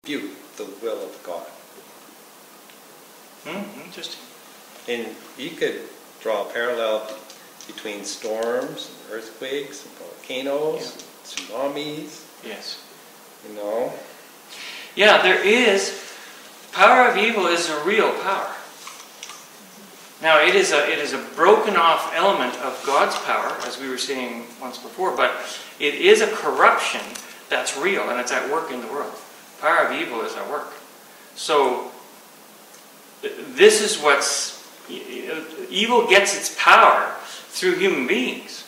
the will of God. Interesting. And you could draw a parallel between storms, and earthquakes, and volcanoes, tsunamis. Yes. You know. Yeah, there is. Power of evil is a real power. Now, it is a broken off element of God's power, as we were saying once before, but it is a corruption that's real, and it's at work in the world. Power of evil is at work. So, this is what's... Evil gets its power through human beings.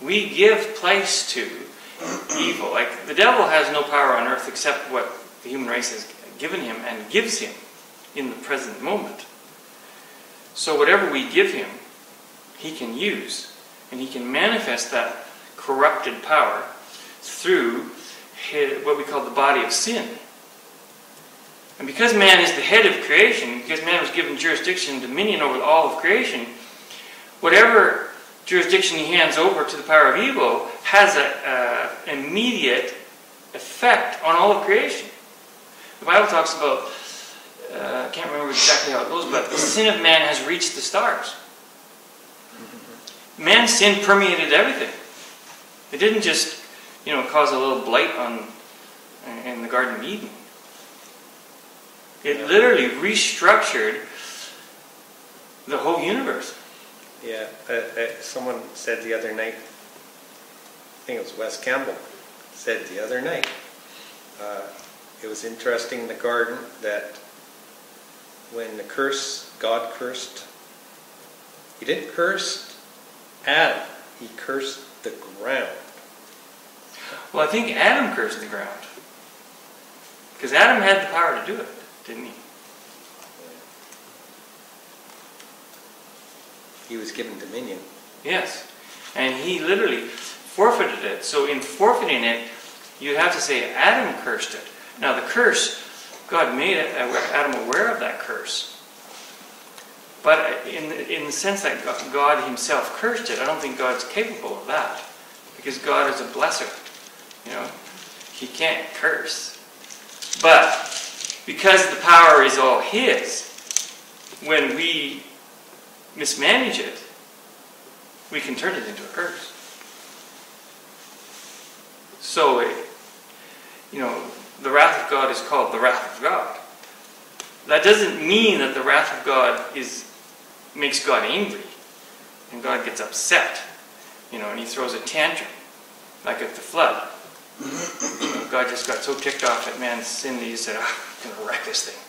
We give place to evil. Like, the devil has no power on earth except what the human race has given him and gives him in the present moment. So whatever we give him, he can use, and he can manifest that corrupted power through what we call the body of sin. And because man is the head of creation, because man was given jurisdiction and dominion over all of creation, whatever jurisdiction he hands over to the power of evil has an immediate effect on all of creation. The Bible talks about, I can't remember exactly how it goes, but the sin of man has reached the stars. Man's sin permeated everything. It didn't just, cause a little blight in the Garden of Eden. It literally restructured the whole universe. Yeah, someone said the other night, I think it was Wes Campbell, said the other night, it was interesting in the garden that when God cursed, he didn't curse Adam, he cursed the ground. Well, I think Adam cursed the ground. Because Adam had the power to do it, didn't he? He was given dominion. Yes. And he literally forfeited it. So in forfeiting it, you'd have to say Adam cursed it. Now the curse, God made Adam aware of that curse. But in the sense that God himself cursed it, I don't think God's capable of that. Because God is a blesser. He can't curse. But because the power is all his, when we mismanage it, we can turn it into a curse. So, the wrath of God is called the wrath of God. That doesn't mean that the wrath of God makes God angry and God gets upset, and he throws a tantrum, like at the flood. God just got so ticked off at man's sin that he said, I'm going to wreck this thing.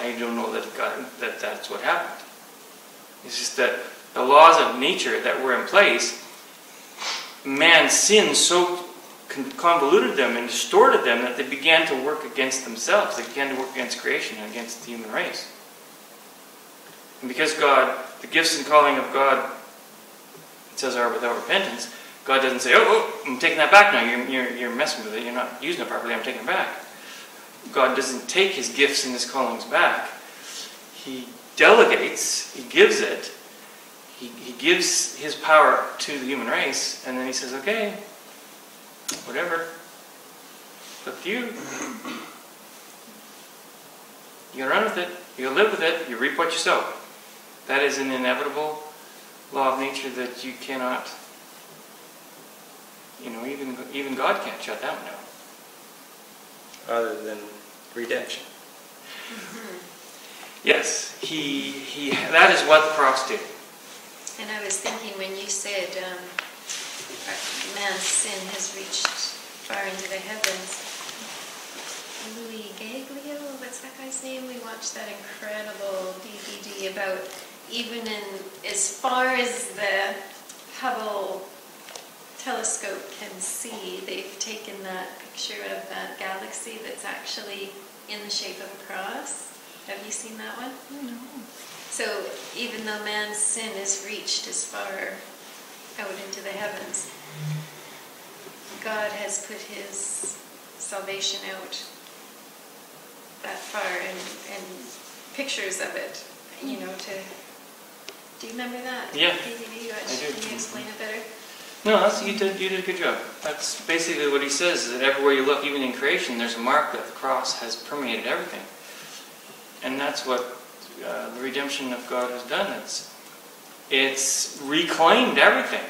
I don't know that that's what happened. It's just that the laws of nature that were in place, man's sin so convoluted them and distorted them that they began to work against themselves. They began to work against creation and against the human race. And because the gifts and calling of God, it says, are without repentance, God doesn't say, oh, I'm taking that back now. You're messing with it. You're not using it properly. I'm taking it back. God doesn't take his gifts and his callings back. He delegates. He gives it. He gives his power to the human race, and then he says, okay, whatever. It's up to you. You run with it. You live with it. You reap what you sow. That is an inevitable law of nature that you cannot... even God can't shut that one down. Other than redemption. Yes, that is what the cross did. And I was thinking when you said man's sin has reached far into the heavens, Louis Gaglio, what's that guy's name? We watched that incredible DVD about even as far as the Hubble telescope can see, they've taken that picture of that galaxy that's actually in the shape of a cross. Have you seen that one? No. So even though man's sin has reached as far out into the heavens, God has put his salvation out that far, and pictures of it, do you remember that? Yeah. DVD? I do. Can you explain it better? No, you did a good job. That's basically what he says, that everywhere you look, even in creation, there's a mark that the cross has permeated everything. And that's what the redemption of God has done. It's reclaimed everything.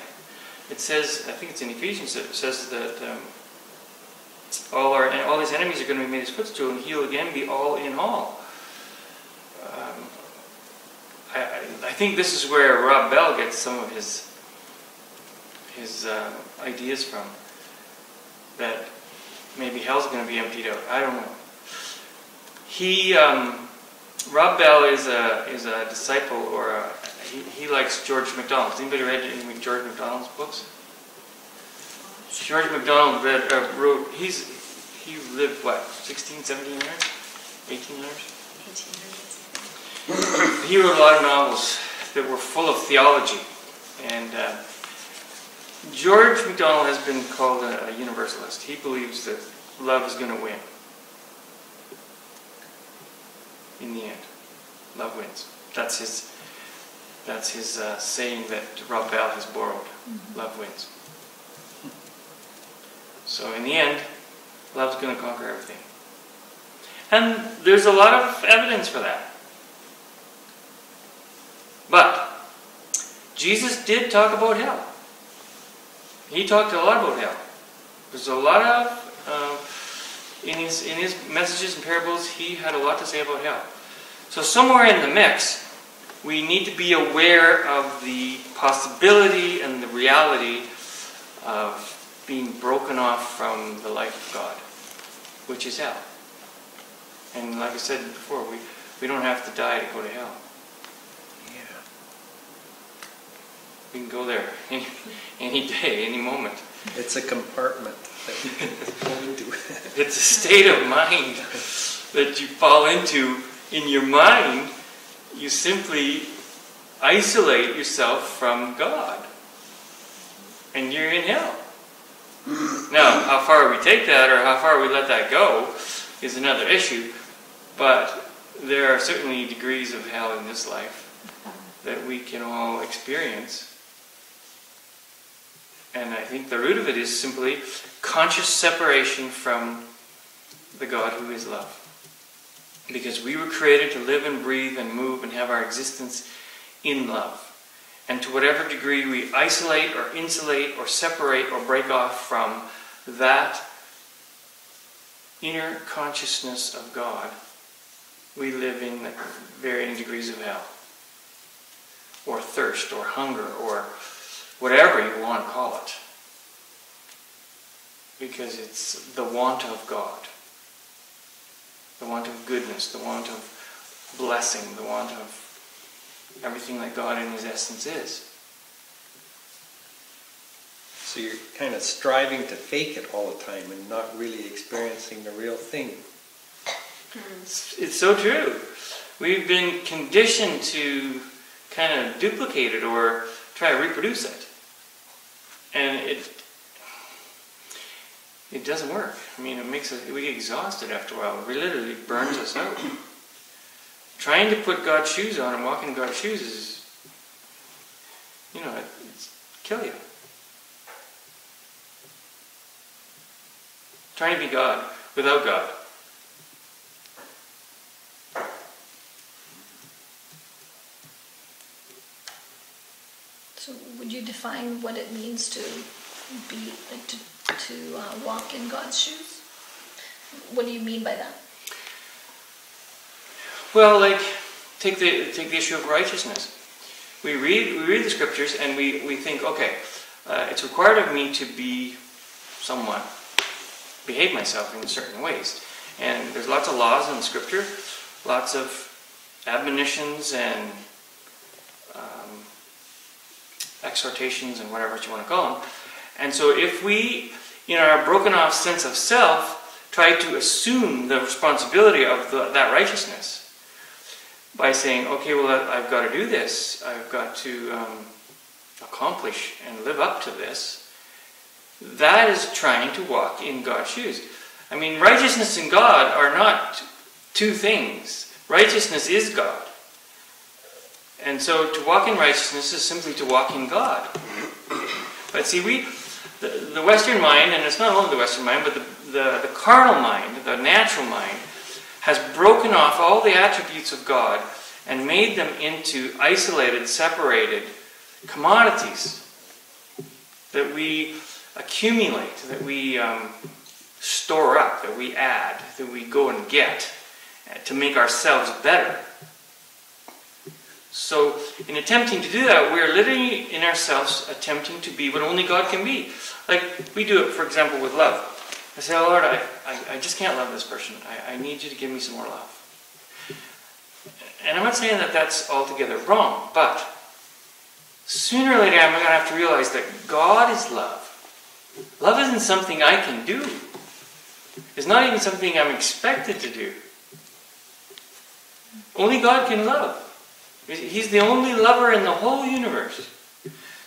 It says, I think it's in Ephesians, it says that all his enemies are going to be made his footstool, and he'll again be all in all. I think this is where Rob Bell gets some of his ideas from. That maybe hell's going to be emptied out. I don't know. Rob Bell is a disciple, or he likes George MacDonald. Has anybody read any of George MacDonald's books? George MacDonald wrote. He lived what, 16, 17 years, 18 years. 1800s. He wrote a lot of novels that were full of theology, and George MacDonald has been called a universalist. He believes that love is going to win. In the end, love wins. That's his saying that Rob Bell has borrowed. Mm-hmm. Love wins. So in the end, love's going to conquer everything. And there's a lot of evidence for that. But Jesus did talk about hell. He talked a lot about hell. There's a lot of in his messages and parables, he had a lot to say about hell. So somewhere in the mix, we need to be aware of the possibility and the reality of being broken off from the life of God, which is hell. And like I said before, we don't have to die to go to hell. Yeah. We can go there any day, any moment. It's a compartment that we can go into. It's a state of mind that you fall into. In your mind, you simply isolate yourself from God. And you're in hell. Now, how far we take that or how far we let that go is another issue. But there are certainly degrees of hell in this life that we can all experience. And I think the root of it is simply conscious separation from the God who is love. Because we were created to live and breathe and move and have our existence in love. And to whatever degree we isolate or insulate or separate or break off from that inner consciousness of God, we live in varying degrees of hell. Or thirst or hunger or whatever you want to call it. Because it's the want of God. The want of goodness, the want of blessing, the want of everything that God in His essence is. So you're kind of striving to fake it all the time and not really experiencing the real thing. It's so true. We've been conditioned to kind of duplicate it or try to reproduce it. And it doesn't work. I mean, we get exhausted after a while. It literally burns us out. Trying to put God's shoes on and walk in God's shoes is, it's kill you. Trying to be God without God. So would you define what it means to walk in God's shoes? What do you mean by that? Well, take the issue of righteousness. We read the scriptures and we think, okay, it's required of me to be someone, behave myself in certain ways. And there's lots of laws in the scripture, lots of admonitions and exhortations and whatever you want to call them. And so if we, in our broken off sense of self, try to assume the responsibility of that righteousness by saying, okay, well, I've got to do this, I've got to accomplish and live up to this, that is trying to walk in God's shoes. I mean, righteousness and God are not two things. Righteousness is God. And so to walk in righteousness is simply to walk in God. But see, the Western mind, and it's not only the Western mind, but the carnal mind, the natural mind, has broken off all the attributes of God and made them into isolated, separated commodities that we accumulate, that we store up, that we add, that we go and get to make ourselves better. So, in attempting to do that, we're literally in ourselves attempting to be what only God can be. Like, we do it, for example, with love. I say, oh Lord, I just can't love this person. I need you to give me some more love. And I'm not saying that that's altogether wrong, but sooner or later I'm going to have to realize that God is love. Love isn't something I can do. It's not even something I'm expected to do. Only God can love. He's the only lover in the whole universe.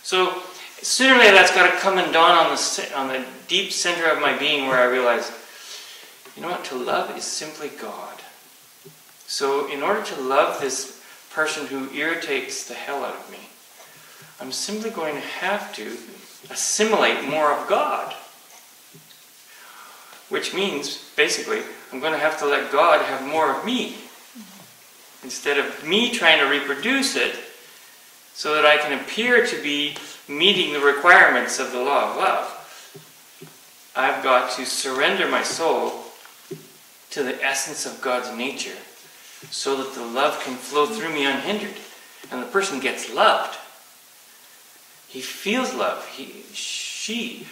So sooner or later that's got to come and dawn on the deep center of my being, where I realize, you know what, to love is simply God. So in order to love this person who irritates the hell out of me, I'm simply going to have to assimilate more of God. Which means, basically, I'm going to have to let God have more of me. Instead of me trying to reproduce it, so that I can appear to be meeting the requirements of the law of love, I've got to surrender my soul to the essence of God's nature, so that the love can flow through me unhindered. And the person gets loved. He feels love. She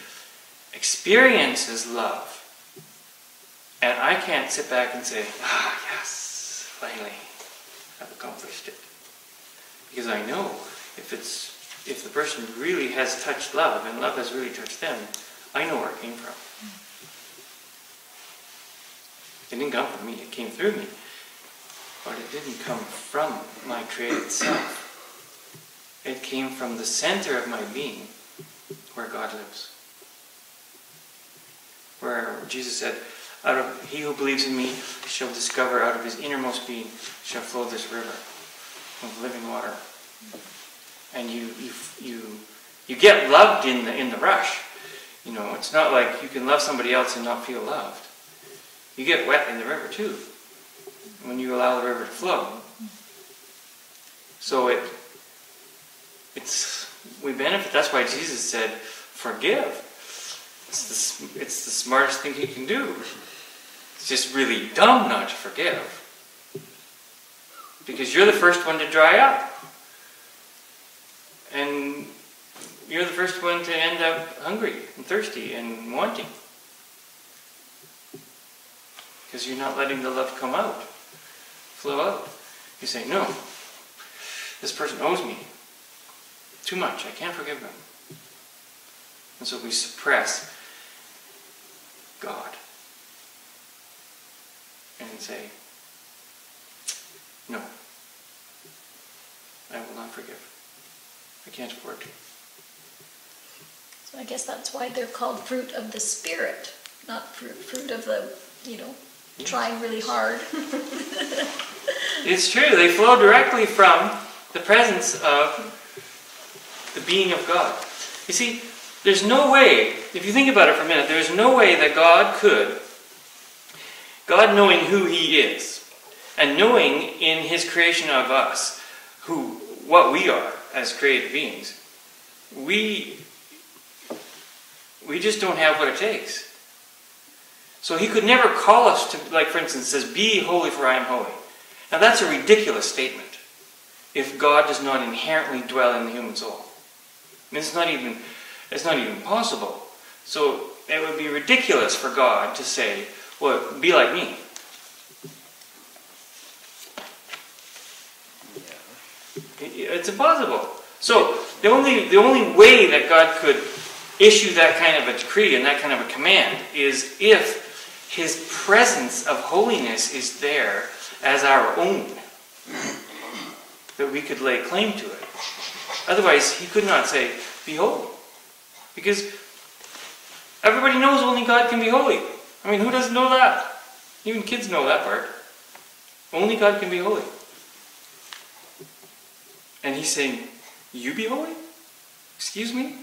experiences love. And I can't sit back and say, yes, finally, I've accomplished it. Because I know if the person really has touched love, and love has really touched them, I know where it came from. It didn't come from me, it came through me. But it didn't come from my created self. It came from the center of my being, where God lives. Where Jesus said, he who believes in me shall discover out of his innermost being shall flow this river of living water. And you get loved in the rush. You know, it's not like you can love somebody else and not feel loved. You get wet in the river too, when you allow the river to flow. So we benefit. That's why Jesus said, forgive. It's the smartest thing you can do. It's just really dumb not to forgive. Because you're the first one to dry up. And you're the first one to end up hungry and thirsty and wanting. Because you're not letting the love come out, flow out. You say, no, this person owes me too much. I can't forgive them. And so we suppress God and say, no, I will not forgive. I can't afford to. So I guess that's why they're called fruit of the Spirit, not fruit of the, trying really hard. It's true. They flow directly from the presence of the being of God. You see, there's no way, if you think about it for a minute, there's no way that God knowing who He is, and knowing in His creation of us what we are as created beings, we just don't have what it takes. So He could never call us to, like for instance, it says, be holy for I am holy. Now that's a ridiculous statement if God does not inherently dwell in the human soul. I mean, it's not even possible. So it would be ridiculous for God to say, well, be like me. It's impossible. So the only way that God could issue that kind of a decree and that kind of a command is if His presence of holiness is there as our own, that we could lay claim to it. Otherwise, He could not say, be holy. Because everybody knows only God can be holy. I mean, who doesn't know that? Even kids know that part. Only God can be holy. And He's saying, you be holy? Excuse me?